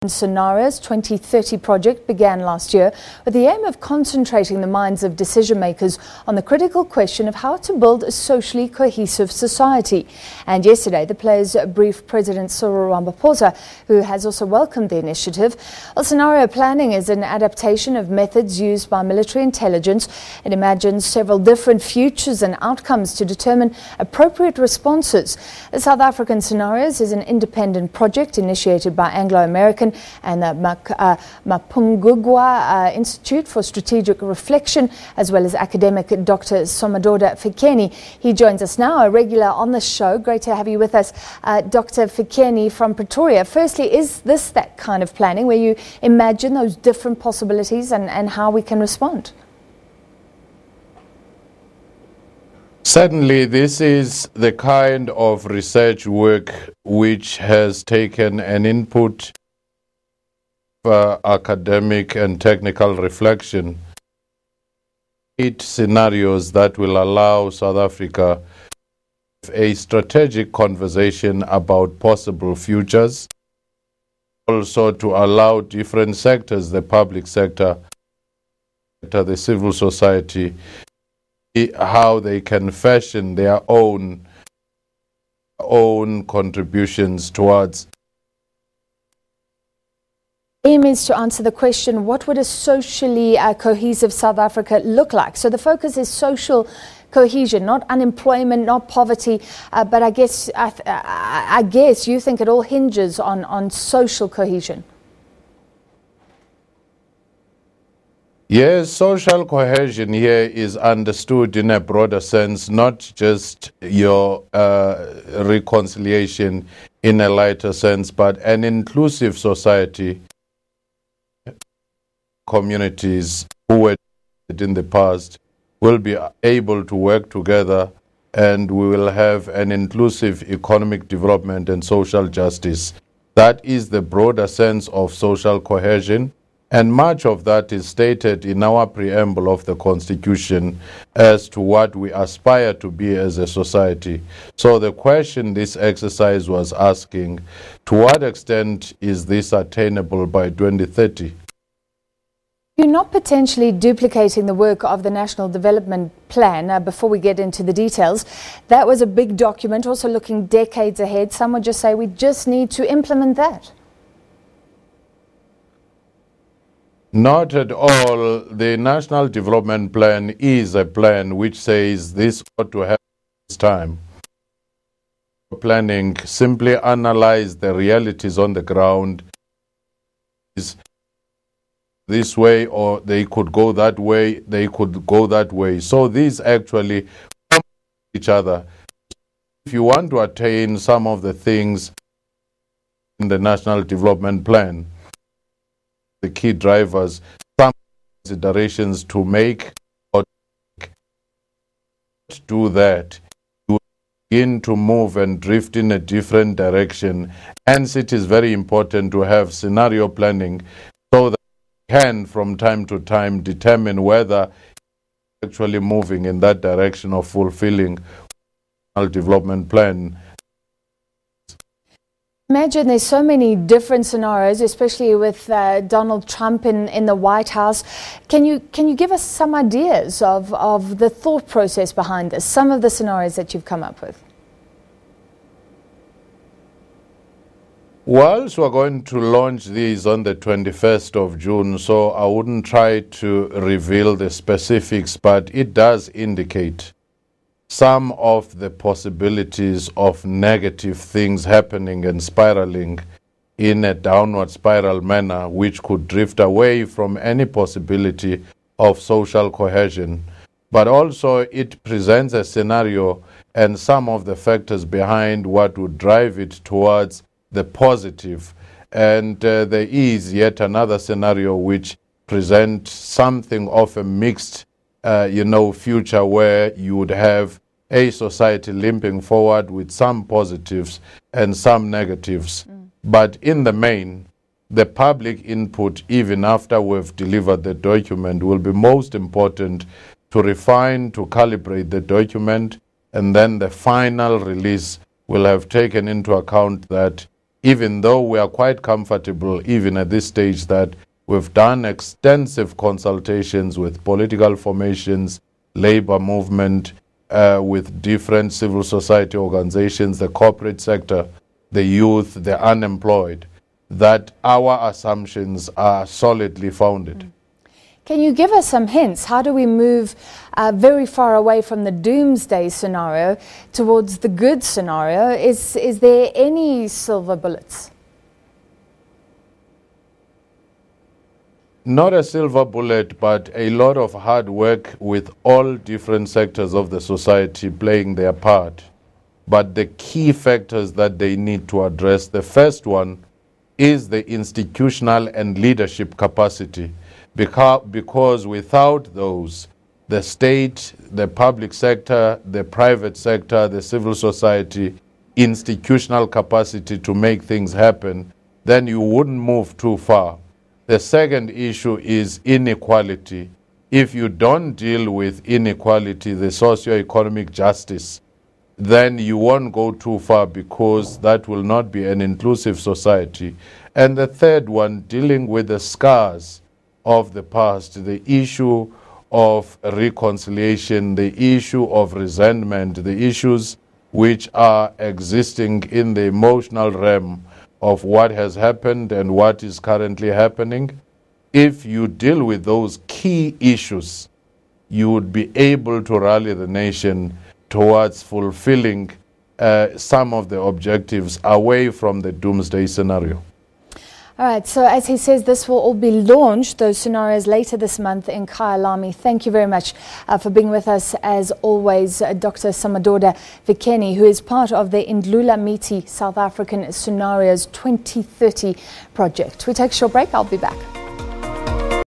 Scenarios 2030 project began last year with the aim of concentrating the minds of decision makers on the critical question of how to build a socially cohesive society. And yesterday, the players briefed President Cyril Ramaphosa, who has also welcomed the initiative. Well, scenario planning is an adaptation of methods used by military intelligence. It imagines several different futures and outcomes to determine appropriate responses. The South African Scenarios is an independent project initiated by Anglo American and the Mapungubwe Institute for Strategic Reflection, as well as academic Dr Somadoda Fikeni. He joins us now, a regular on the show. Great to have you with us, Dr Fikeni from Pretoria. Firstly, is this that kind of planning where you imagine those different possibilities and how we can respond? Certainly, this is the kind of research work which has taken an input academic and technical reflection, 8 scenarios that will allow South Africa a strategic conversation about possible futures, also to allow different sectors, the public sector, the civil society, how they can fashion their own contributions towards. Aim is to answer the question, what would a socially cohesive South Africa look like? So the focus is social cohesion, not unemployment, not poverty, but I guess you think it all hinges on social cohesion. Yes, social cohesion here is understood in a broader sense, not just your reconciliation in a lighter sense, but an inclusive society. Communities who were in the past will be able to work together, and we will have an inclusive economic development and social justice. That is the broader sense of social cohesion, and much of that is stated in our preamble of the Constitution as to what we aspire to be as a society. So the question this exercise was asking, to what extent is this attainable by 2030? You're not potentially duplicating the work of the National Development Plan. Before we get into the details, that was a big document, also looking decades ahead. Some would just say we just need to implement that. Not at all. The National Development Plan is a plan which says this ought to happen this time. Planning simply analyze the realities on the ground. This way, or they could go that way, they could go that way. So these actually complement each other. If you want to attain some of the things in the National Development Plan, the key drivers, some considerations to make or do that, you begin to move and drift in a different direction. Hence, it is very important to have scenario planning so that can from time to time determine whether actually moving in that direction of fulfilling the development plan. Imagine there's so many different scenarios, especially with Donald Trump in the White House. Can you give us some ideas of the thought process behind this, some of the scenarios that you've come up with? Well, so we're going to launch these on the 21st of June, so I wouldn't try to reveal the specifics, but it does indicate some of the possibilities of negative things happening and spiraling in a downward spiral manner, which could drift away from any possibility of social cohesion. But also it presents a scenario and some of the factors behind what would drive it towards the positive. And there is yet another scenario which presents something of a mixed future, where you would have a society limping forward with some positives and some negatives. But in the main, the public input, even after we've delivered the document, will be most important to refine, to calibrate the document, and then the final release will have taken into account that even though we are quite comfortable, even at this stage, that we've done extensive consultations with political formations, labor movement, with different civil society organizations, the corporate sector, the youth, the unemployed, that our assumptions are solidly founded. Can you give us some hints? How do we move very far away from the doomsday scenario towards the good scenario? Is there any silver bullets? Not a silver bullet, but a lot of hard work with all different sectors of the society playing their part. But the key factors that they need to address, the first one is the institutional and leadership capacity. Because without those, the state, the public sector, the private sector, the civil society, institutional capacity to make things happen, then you wouldn't move too far. The second issue is inequality. If you don't deal with inequality, the socio-economic justice, then you won't go too far, because that will not be an inclusive society. And the third one, dealing with the scars of the past, the issue of reconciliation, the issue of resentment, the issues which are existing in the emotional realm of what has happened and what is currently happening. If you deal with those key issues, you would be able to rally the nation towards fulfilling some of the objectives away from the doomsday scenario. All right, so as he says, this will all be launched, those scenarios, later this month in Kyalami. Thank you very much for being with us, as always, Dr Somadoda Fikeni, who is part of the Indlulamithi South African Scenarios 2030 project. We take a short break. I'll be back.